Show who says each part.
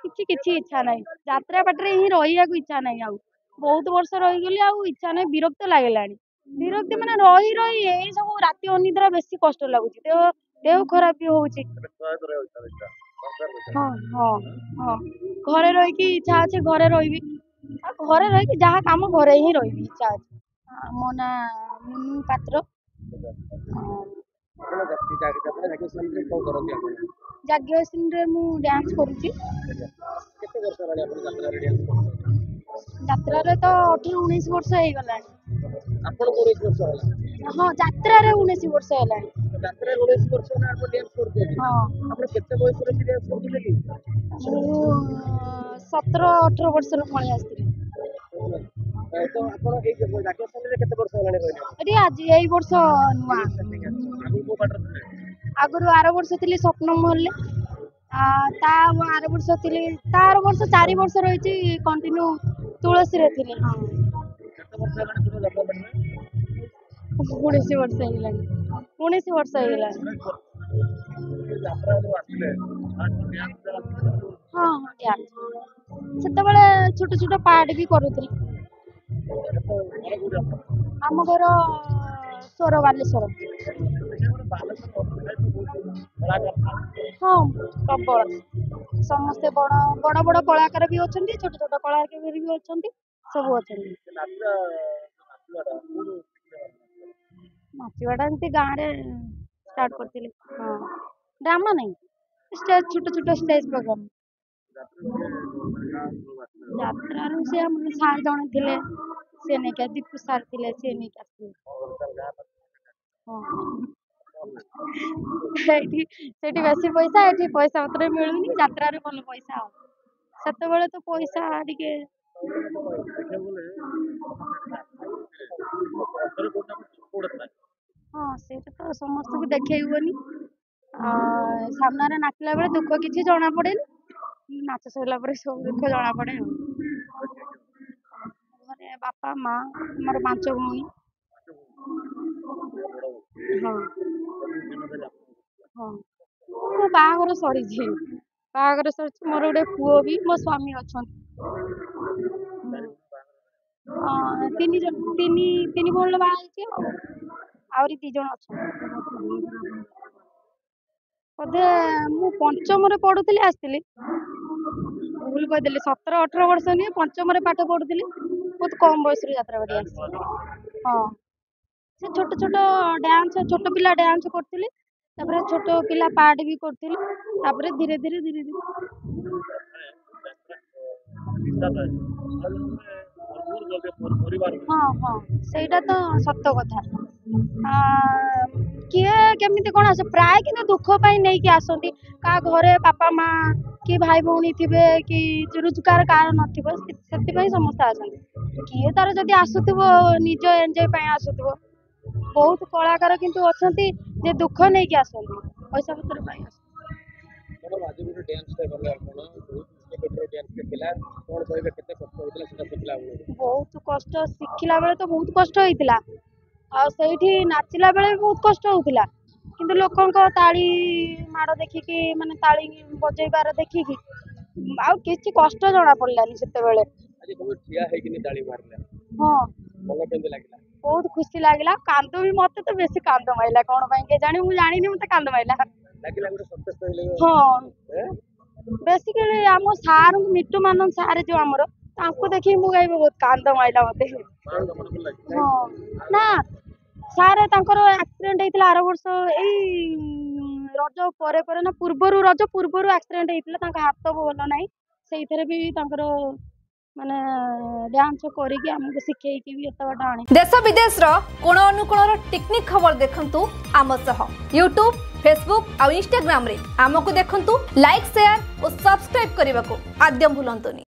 Speaker 1: କିଛି କିଛି ଇଚ୍ଛା ନାହିଁ ଯାତ୍ରା ପାଟିରେ ହିଁ ରହିବାକୁ ଇଚ୍ଛା ନାହିଁ ଆଉ ବହୁତ ବର୍ଷ ରହିଗଲି ଆଉ ଇଚ୍ଛା ନାହିଁ ବିରକ୍ତ ଲାଗିଲାଣି ବିରକ୍ତି ମାନେ ରହି ରହି ଏଇ ସବୁ ରାତି ଅନିଦ୍ରା ବେଶୀ କଷ୍ଟ ଲାଗୁଛି ଦେହ ଦେହ ଖରାପ ବି ହଉଛି ହଁ ହଁ ହଁ ଘରେ ରହିକି ଇଚ୍ଛା ଅଛି ଘରେ ରହିବି ଆଉ ଘରେ ରହିକି ଯାହା କାମ ଘରେ ହିଁ ରହିବି ଇଚ୍ଛା ଅଛି ମୋ ନାଁ ମୁନୁ ପାତ୍ର ଯାଜ୍ଞସେନୀରେ ମୁଁ ଡ୍ୟାନ୍ସ କରୁଛି ଯାତ୍ରାରେ ତ 18-19 ବର୍ଷ ହେଇଗଲାଣି ହଁ ଯାତ୍ରାରେ 19 ବର୍ଷ ହେଲାଣି ମୁଁ 17-18 ବର୍ଷର ପଳେଇ ଆସିଥିଲି ଏଠି ଆଜି ଏଇ ବର୍ଷ ନୂଆ ଆଗରୁ ଆର ବର୍ଷ ଥିଲି ସ୍ୱପ୍ନ ମହଲରେ ତା ଆର ବର୍ଷ ଥିଲି ତା ଆର ବର୍ଷ 4 ବର୍ଷ ରହିଛି କଣ୍ଟିନ୍ୟୁ ତୁଳସୀରେ ଥିଲି ହଁ 19 ବର୍ଷ ହେଇଗଲାଣି 19 ବର୍ଷ ହେଇଗଲାଣି ହଁ ହଁ ଡ୍ୟାନ୍ସ ସେତେବେଳେ ଛୋଟ ଛୋଟ ପାର୍ଟ ବି କରୁଥିଲି ଆମ ଘର ସୋର ବାଲେଶ୍ୱର ହଁ ପ୍ରବଳ ସମସ୍ତେ ବଡ ବଡ ବଡ କଳାକାର ବି ଅଛନ୍ତି ଛୋଟ ଛୋଟ କଳାକାର ବି ଅଛନ୍ତି ସବୁ ଅଛନ୍ତି ନାଚିବାଟା ଏମିତି ଗାଁରେ ଷ୍ଟାର୍ଟ କରିଥିଲି ହଁ ଡ୍ରାମା ନାହିଁ ଷ୍ଟେଜ ଛୋଟ ଛୋଟ ଷ୍ଟେଜ ପ୍ରୋଗ୍ରାମ ଯାତ୍ରାରୁ ସେ ଆମର ସାର୍ ଜଣେ ଥିଲେ ସେ ନେଇକି ଦୀପୁ ସାର୍ ଥିଲେ ସେ ନେଇକି ଆସିଥିଲେ ସେଇଠି ସେଇଠି ବେଶୀ ପଇସା ଏଠି ପଇସା ପତ୍ର ମିଳୁନି ଯାତ୍ରାରେ ଭଲ ପଇସା ଆଉ ସେତେବେଳେ ତ ପଇସା ଟିକେ ହଁ ସେଇଟା ତ ସମସ୍ତଙ୍କୁ ଦେଖେଇ ହୁଏନି ସାମ୍ନାରେ ନାଚିଲା ବେଳେ ଦୁଃଖ କିଛି ଜଣା ପଡେନି ନାଚ ସରିଲା ପରେ ସବୁ ଦୁଃଖ ଜଣା ପଡେ ଆଉ ଘରେ ବାପା ମା ଆମର 5 ଭଉଣୀ ହଁ ହଁ ମୋ ବାହାଘର ସରିଛି ମୋର ଗୋଟେ ପୁଅ ବି ମୋ ସ୍ୱାମୀ ଅଛନ୍ତି 3 ଭଉଣୀ ବାହା ହେଇଛି ଆଉ ଆହୁରି 2 ଜଣ ଅଛନ୍ତି ବୋଧେ ମୁଁ ପଞ୍ଚମରେ ପଢୁଥିଲି ଆସିଥିଲି ଭୁଲ କହିଦେଲି 17-18 ବର୍ଷ ନୁହେଁ ପଞ୍ଚମରେ ପାଠ ପଢୁଥିଲି ବହୁତ କମ ବୟସରୁ ଯାତ୍ରା କରି ଆସିଛି ହଁ ସେ ଛୋଟ ଛୋଟ ଡ୍ୟାନ୍ସ ଛୋଟ ପିଲା ଡ୍ୟାନ୍ସ କରୁଥିଲି ତାପରେ ଛୋଟ ପିଲା ପାର୍ଟ ବି କରୁଥିଲି ତାପରେ ଧୀରେ ଧୀରେ ହଁ ହଁ ସେଇଟା ତ ସତ କଥା କିଏ କେମିତି କଣ ଆସେ ପ୍ରାୟ କିନ୍ତୁ ଦୁଃଖ ପାଇଁ ନେଇକି ଆସନ୍ତି କାହା ଘରେ ବାପା ମା କି ଭାଇ ଭଉଣୀ ଥିବେ କି ରୋଜଗାର କାହାର ନଥିବ ସେଥିପାଇଁ ସମସ୍ତେ ଆସନ୍ତି କିଏ ତାର ଯଦି ଆସୁଥିବ ନିଜ ଏନ୍ଜୟ ପାଇଁ ଆସୁଥିବ ବହୁତ କଳାକାର କିନ୍ତୁ ଅଛନ୍ତି ଯେ ଦୁଃଖ ନେଇକି ଆସନ୍ତି ପଇସା ପତ୍ର ପାଇଁ ବହୁତ କଷ୍ଟ ଶିଖିଲା ବେଳେ ତ ବହୁତ କଷ୍ଟ ହେଇଥିଲା ଆଉ ସେଇଠି ନାଚିଲା ବେଳେ ବି ବହୁତ କଷ୍ଟ ହଉଥିଲା କିନ୍ତୁ ଲୋକଙ୍କ ତାଳି ମାଡ ଦେଖିକି ମାନେ ତାଳି ବଜେଇବାର ଦେଖିକି ଆଉ କିଛି କଷ୍ଟ ଜଣା ପଡିଲାନି ସେତେବେଳେ ହଁ ବହୁତ ଖୁସି ଲାଗିଲା କାନ୍ଦ ବି ମତେ ତ ବେଶୀ କାନ୍ଦ ମାଇଲା କଣ ପାଇଁ କେଜାଣି ମୁଁ ଜାଣିନି ମତେ କାନ୍ଦ ମାଇଲା ହଁ ବେସିକାଲି ଆମ ସାର୍ ମିଟୁ ମାନନ ସାର୍ ଯୋଉ ଆମର ତାଙ୍କୁ ଦେଖିକି ମୁଁ ଗାଇବି ବହୁତ କାନ୍ଦ ମାଇଲା ମତେ ହଁ ନା ସାର୍ ତାଙ୍କର ଆକ୍ସିଡେଣ୍ଟ ହେଇଥିଲା ଆର ବର୍ଷ ଏଇ ରଜ ପରେ ନା ରଜ ପୂର୍ବରୁ ଆକ୍ସିଡେଣ୍ଟ ହେଇଥିଲା ତାଙ୍କ ହାତ ଭଲ ନାହିଁ ସେଇଥିରେ ବି ତାଙ୍କର ମାନେ ଡ୍ୟାନ୍ସ କରିକି ଆମକୁ ଶିଖେଇକି ବି ଏତେ ବାଟ ଆଣି
Speaker 2: ଦେଶ ବିଦେଶର କୋଣ ଅନୁକୋଣର टेक्निक खबर देखंतु आम सह यूट्यूब फेसबुक और इंस्टाग्राम रे आमको देखंतु लाइक शेयर और सब्सक्राइब करने को आद्यम भूलंतुनी।